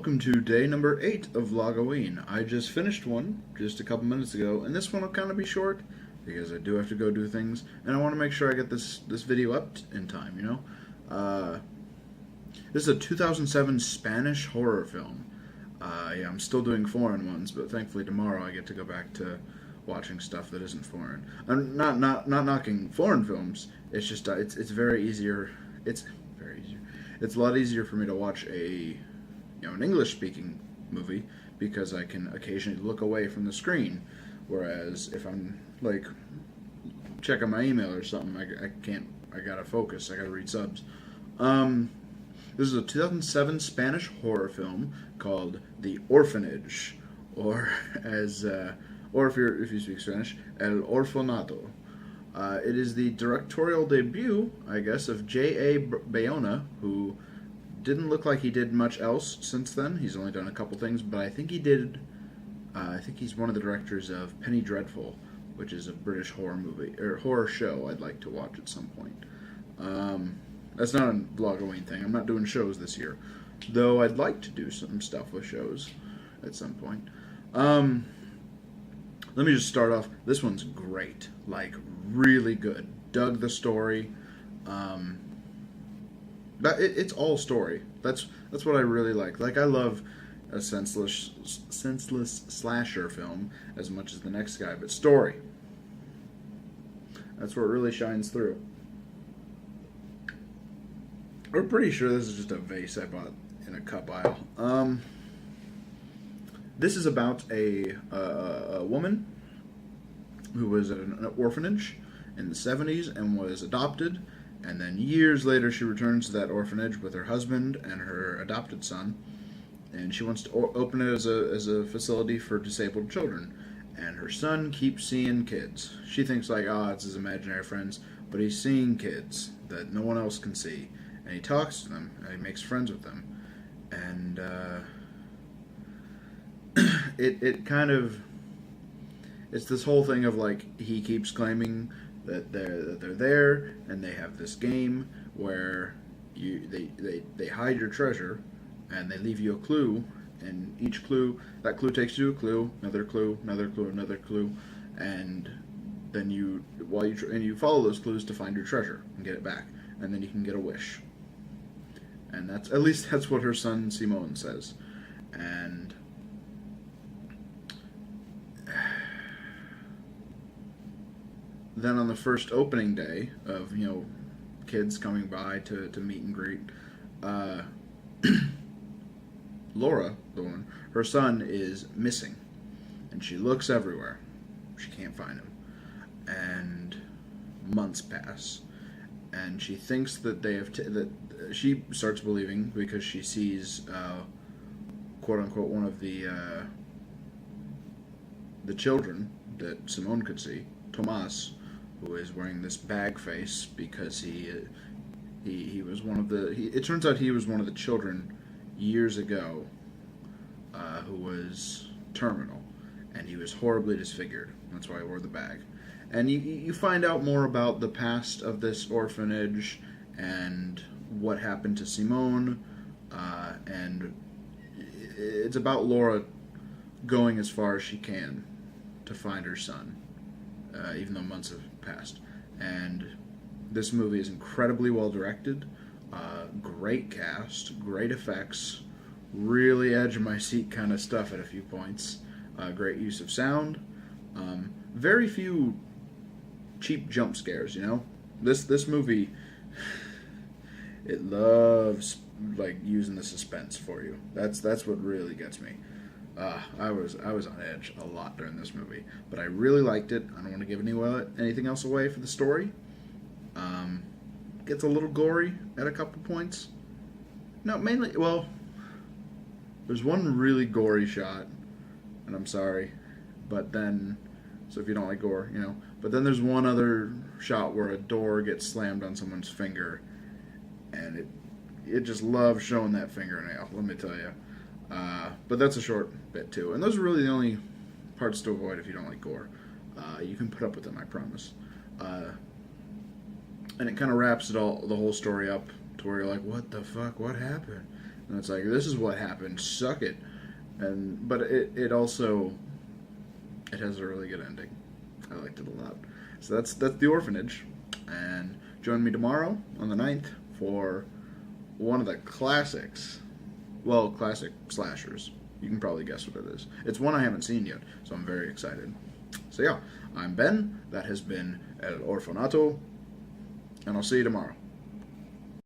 welcome to day number 8 of Vlogoween. I just finished one just a couple minutes ago, and this one will kind of be short because I do have to go do things, and I want to make sure I get this video up in time, you know? This is a 2007 Spanish horror film. Yeah, I'm still doing foreign ones, but thankfully tomorrow I get to go back to watching stuff that isn't foreign. I'm not knocking foreign films. It's just it's very easier. It's very easier. It's a lot easier for me to watch an English-speaking movie because I can occasionally look away from the screen. Whereas if I'm like checking my email or something, I can't. I gotta focus. I gotta read subs. This is a 2007 Spanish horror film called The Orphanage, or if you speak Spanish, El Orfanato. It is the directorial debut, I guess, of J.A. Bayona, who didn't look like he did much else since then. He's only done a couple things, but I think he did. I think he's one of the directors of Penny Dreadful, which is a British horror movie or horror show I'd like to watch at some point. That's not a Vlogoween thing. I'm not doing shows this year, though I'd like to do some stuff with shows at some point. Let me just start off. This one's great, like really good. Dug the story. But it's all story. That's what I really like. Like, I love a senseless slasher film as much as the next guy, but story. That's where it really shines through. I'm pretty sure this is just a vase I bought in a cup aisle. This is about a woman who was at an orphanage in the 70s and was adopted, and then years later she returns to that orphanage with her husband and her adopted son, and she wants to open it as a facility for disabled children. And her son keeps seeing kids. She thinks like, it's his imaginary friends, but he's seeing kids that no one else can see. And he talks to them, and he makes friends with them. And it's this whole thing of like, he keeps claiming that they're there, and they have this game where they hide your treasure, and they leave you a clue, and each clue, that clue takes you to a clue, another clue, another clue, another clue, and then you follow those clues to find your treasure and get it back, and then you can get a wish. And at least that's what her son Simone says. And then on the first opening day of, kids coming by to meet and greet, Laura, the woman, her son is missing, and she looks everywhere. She can't find him. And months pass, and she thinks that she starts believing, because she sees, quote unquote, one of the children that Simone could see, Tomas, who is wearing this bag face because he was one of it turns out he was one of the children years ago who was terminal, and he was horribly disfigured. That's why he wore the bag. And you find out more about the past of this orphanage and what happened to Simone, and it's about Laura going as far as she can to find her son, even though months have passed. And this movie is incredibly well directed, great cast, great effects, really edge of my seat kind of stuff at a few points, great use of sound, very few cheap jump scares. This movie, it loves like using the suspense for you. That's what really gets me. I was on edge a lot during this movie, but I really liked it. I don't want to give anything else away for the story. Gets a little gory at a couple points. No, mainly, well, there's one really gory shot, and I'm sorry, but then, so if you don't like gore, but then there's one other shot where a door gets slammed on someone's finger, and it just loves showing that fingernail, let me tell you. But that's a short bit too, and those are really the only parts to avoid if you don't like gore. You can put up with them, I promise. And it kind of wraps the whole story up to where you're like, what the fuck, what happened? And it's like, this is what happened. Suck it. But it also, it has a really good ending. I liked it a lot. So that's The Orphanage. And join me tomorrow on the 9th for one of the classics. Well, classic slashers. You can probably guess what it is. It's one I haven't seen yet, so I'm very excited. So yeah, I'm Ben. That has been El Orfanato, and I'll see you tomorrow.